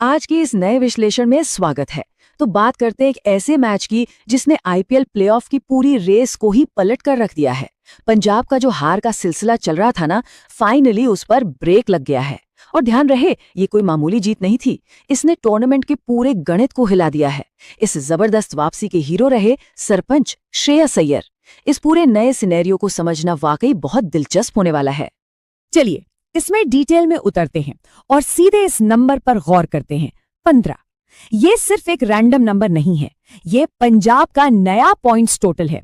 आज के इस नए विश्लेषण में स्वागत है। तो बात करते हैं एक ऐसे मैच की जिसने आईपीएल प्लेऑफ की पूरी रेस को ही पलट कर रख दिया है। पंजाब का जो हार का सिलसिला चल रहा था ना, फाइनली उस पर ब्रेक लग गया है। और ध्यान रहे, ये कोई मामूली जीत नहीं थी, इसने टूर्नामेंट के पूरे गणित को हिला दिया है। इस जबरदस्त वापसी के हीरो रहे सरपंच श्रेयस अय्यर। इस पूरे नए सिनेरियो को समझना वाकई बहुत दिलचस्प होने वाला है। चलिए इसमें डिटेल में उतरते हैं और सीधे इस नंबर पर गौर करते हैं, 15। ये सिर्फ एक रैंडम नंबर नहीं है, ये पंजाब का नया पॉइंट्स टोटल है।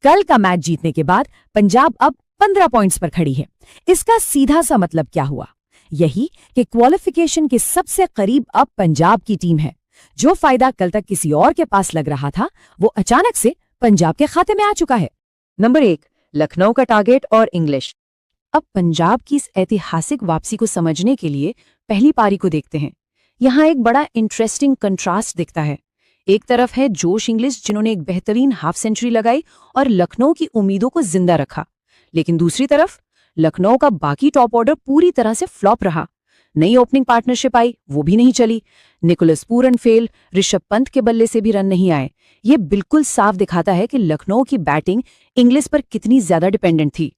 कल का मैच जीतने के बाद पंजाब अब 15 पॉइंट्स पर खड़ी है। इसका सीधा सा मतलब क्या हुआ? यही कि क्वालिफिकेशन के सबसे करीब अब पंजाब की टीम है। जो फायदा कल तक किसी और के पास लग रहा था, वो अचानक से पंजाब के खाते में आ चुका है। नंबर 1, लखनऊ का टारगेट और इंग्लिश। अब पंजाब की इस ऐतिहासिक वापसी को समझने के लिए पहली पारी को देखते हैं। यहाँ एक बड़ा इंटरेस्टिंग कंट्रास्ट दिखता है। एक तरफ है जोश इंग्लिश, जिन्होंने एक बेहतरीन हाफ सेंचुरी लगाई और लखनऊ की उम्मीदों को जिंदा रखा। लेकिन दूसरी तरफ लखनऊ का बाकी टॉप ऑर्डर पूरी तरह से फ्लॉप रहा। नई ओपनिंग पार्टनरशिप आई, वो भी नहीं चली। Nicholas Pooran fail, Rishabh Pant के बल्ले से भी रन नहीं आए। ये बिल्कुल साफ दिखाता है कि लखनऊ की बैटिंग इंग्लिश पर कितनी ज्यादा डिपेंडेंट थी।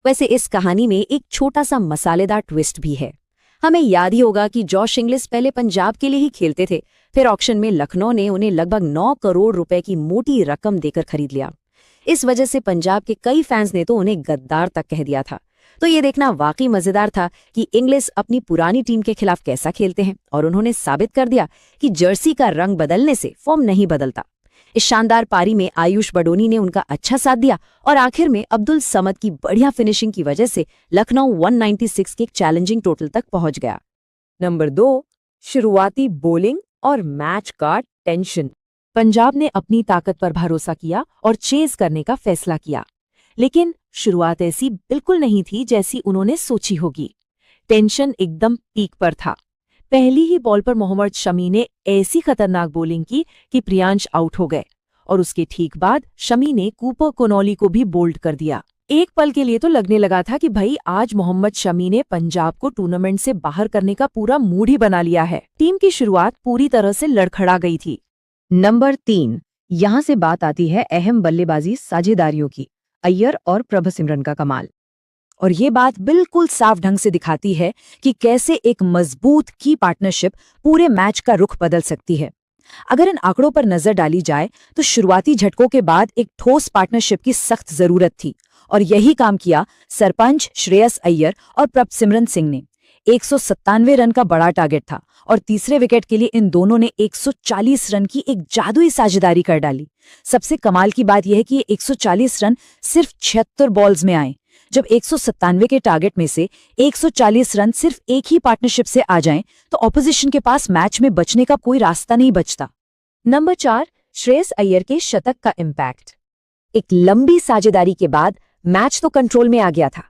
वैसे इस कहानी में एक छोटा सा मसालेदार ट्विस्ट भी है। हमें याद ही होगा कि जॉश इंग्लिश पहले पंजाब के लिए ही खेलते थे, फिर ऑक्शन में लखनऊ ने उन्हें लगभग 9 करोड़ रुपए की मोटी रकम देकर खरीद लिया। इस वजह से पंजाब के कई फैंस ने तो उन्हें गद्दार तक कह दिया था। तो ये देखना वाकई मजेदार था कि इंग्लिश अपनी पुरानी टीम के खिलाफ कैसा खेलते हैं, और उन्होंने साबित कर दिया कि जर्सी का रंग बदलने से फॉर्म नहीं बदलता। इस शानदार पारी में आयुष बडोनी ने उनका अच्छा साथ दिया और आखिर में अब्दुल समद की बढ़िया फिनिशिंग की वजह से लखनऊ 196 के एक चैलेंजिंग टोटल तक पहुंच गया। नंबर 2, शुरुआती बॉलिंग और मैच का टेंशन। पंजाब ने अपनी ताकत पर भरोसा किया और चेज करने का फैसला किया, लेकिन शुरुआत ऐसी बिल्कुल नहीं थी जैसी उन्होंने सोची होगी। टेंशन एकदम पीक पर था। पहली ही बॉल पर मोहम्मद शमी ने ऐसी खतरनाक बॉलिंग की कि प्रियांश आउट हो गए, और उसके ठीक बाद शमी ने कूपर कोनोली को भी बोल्ड कर दिया। एक पल के लिए तो लगने लगा था कि भाई आज मोहम्मद शमी ने पंजाब को टूर्नामेंट से बाहर करने का पूरा मूड ही बना लिया है। टीम की शुरुआत पूरी तरह से लड़खड़ा गई थी। नंबर 3, यहाँ से बात आती है अहम बल्लेबाजी साझेदारियों की। अय्यर और प्रभसिमरन का कमाल। और ये बात बिल्कुल साफ ढंग से दिखाती है कि कैसे एक मजबूत की पार्टनरशिप पूरे मैच का रुख बदल सकती है। अगर इन आंकड़ों पर नजर डाली जाए तो शुरुआती झटकों के बाद एक ठोस पार्टनरशिप की सख्त जरूरत थी, और यही काम किया सरपंच श्रेयस अय्यर और प्रभसिमरन सिंह ने। 197 रन का बड़ा टारगेट था और तीसरे विकेट के लिए इन दोनों ने 140 रन की एक जादुई साझेदारी कर डाली। सबसे कमाल की बात यह है कि ये 140 रन सिर्फ 76 बॉल्स में आए। जब 197 के टारगेट में से 140 रन सिर्फ एक ही पार्टनरशिप से आ जाएं, तो ऑपोजिशन के पास मैच में बचने का कोई रास्ता नहीं बचता। नंबर 4, श्रेयस अय्यर के शतक का इम्पैक्ट। एक लंबी साझेदारी के बाद मैच तो कंट्रोल में आ गया था,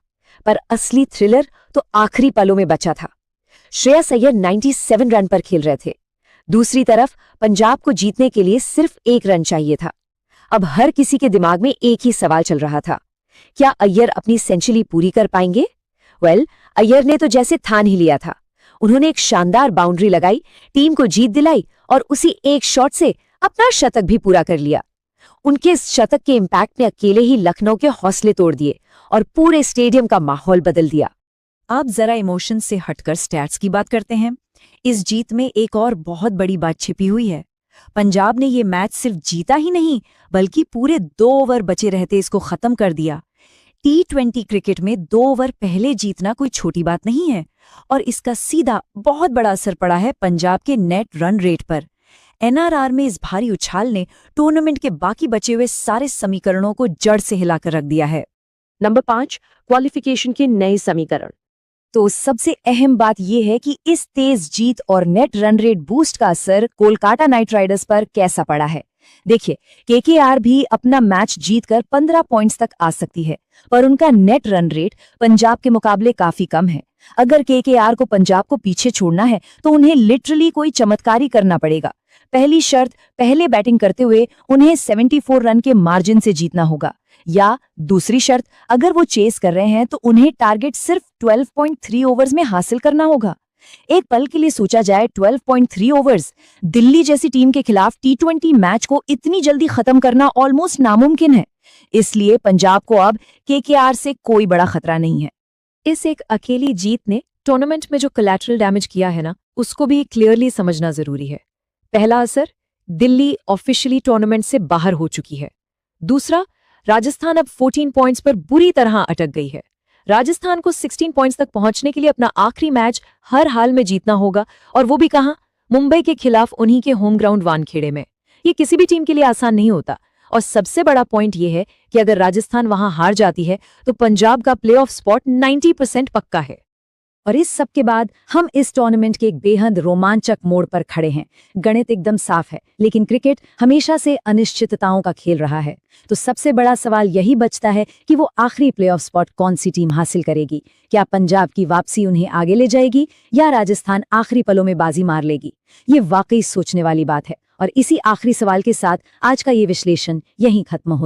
पर असली थ्रिलर तो आखिरी पलों में बचा था। श्रेयस अय्यर 97 रन पर खेल रहे थे। दूसरी तरफ पंजाब को जीतने के लिए सिर्फ 1 रन चाहिए था। अब हर किसी के दिमाग में एक ही सवाल चल रहा था, क्या अय्यर अपनी सेंचुरी पूरी कर पाएंगे? अय्यर ने तो जैसे ठान ही लिया था। उन्होंने एक शानदार बाउंड्री लगाई, टीम को जीत दिलाई और उसी एक शॉट से अपना शतक भी पूरा कर लिया। उनके इस शतक के इम्पैक्ट ने अकेले ही लखनऊ के हौसले तोड़ दिए और पूरे स्टेडियम का माहौल बदल दिया। अब जरा इमोशन से हटकर स्टैट्स की बात करते हैं। इस जीत में एक और बहुत बड़ी बात छिपी हुई है। पंजाब ने ये मैच सिर्फ जीता ही नहीं, बल्कि पूरे 2 ओवर बचे रहते इसको खत्म कर दिया। T20 क्रिकेट में 2 ओवर पहले जीतना कोई छोटी बात नहीं है, और इसका सीधा बहुत बड़ा असर पड़ा है पंजाब के नेट रन रेट पर। NRR में इस भारी उछाल ने टूर्नामेंट के बाकी बचे हुए सारे समीकरणों को जड़ से हिलाकर रख दिया है। नंबर 5, क्वालिफिकेशन के नए समीकरण। तो सबसे अहम बात यह है कि इस तेज जीत और नेट रन रेट बूस्ट का असर कोलकाता नाइट राइडर्स पर कैसा पड़ा है। देखिए, केकेआर भी अपना मैच जीतकर 15 पॉइंट्स तक आ सकती है, पर उनका नेट रन रेट पंजाब के मुकाबले काफी कम है। अगर केकेआर को पंजाब को पीछे छोड़ना है तो उन्हें लिटरली कोई चमत्कारी करना पड़ेगा। पहली शर्त, पहले बैटिंग करते हुए उन्हें 74 रन के मार्जिन से जीतना होगा, या दूसरी शर्त, अगर वो चेस कर रहे हैं तो उन्हें टारगेट सिर्फ 12.3 ओवर्स में हासिल करना होगा। एक पल के लिए सोचा जाए 12.3 ओवर्स दिल्ली जैसी टीम के खिलाफ T20 मैच को इतनी जल्दी खत्म करना ऑलमोस्ट नामुमकिन है। इसलिए पंजाब को अब KKR से कोई बड़ा खतरा नहीं है। इस एक अकेली जीत ने टूर्नामेंट में जो कोलैटरल डैमेज किया है ना, उसको भी क्लियरली समझना जरूरी है। पहला असर, दिल्ली ऑफिशियली टूर्नामेंट से बाहर हो चुकी है। दूसरा, राजस्थान अब 14 पॉइंट्स पर बुरी तरह अटक गई है। राजस्थान को 16 पॉइंट्स तक पहुंचने के लिए अपना आखिरी मैच हर हाल में जीतना होगा, और वो भी कहां? मुंबई के खिलाफ उन्हीं के होम ग्राउंड वानखेड़े में। ये किसी भी टीम के लिए आसान नहीं होता। और सबसे बड़ा पॉइंट ये है कि अगर राजस्थान वहां हार जाती है तो पंजाब का प्लेऑफ स्पॉट 90% पक्का है। और इस सब के बाद हम इस टूर्नामेंट के एक बेहद रोमांचक मोड़ पर खड़े हैं। गणित एकदम साफ है, लेकिन क्रिकेट हमेशा से अनिश्चितताओं का खेल रहा है। तो सबसे बड़ा सवाल यही बचता है कि वो आखिरी प्लेऑफ स्पॉट कौन सी टीम हासिल करेगी। क्या पंजाब की वापसी उन्हें आगे ले जाएगी या राजस्थान आखिरी पलों में बाजी मार लेगी? ये वाकई सोचने वाली बात है। और इसी आखिरी सवाल के साथ आज का ये विश्लेषण यहीं खत्म हो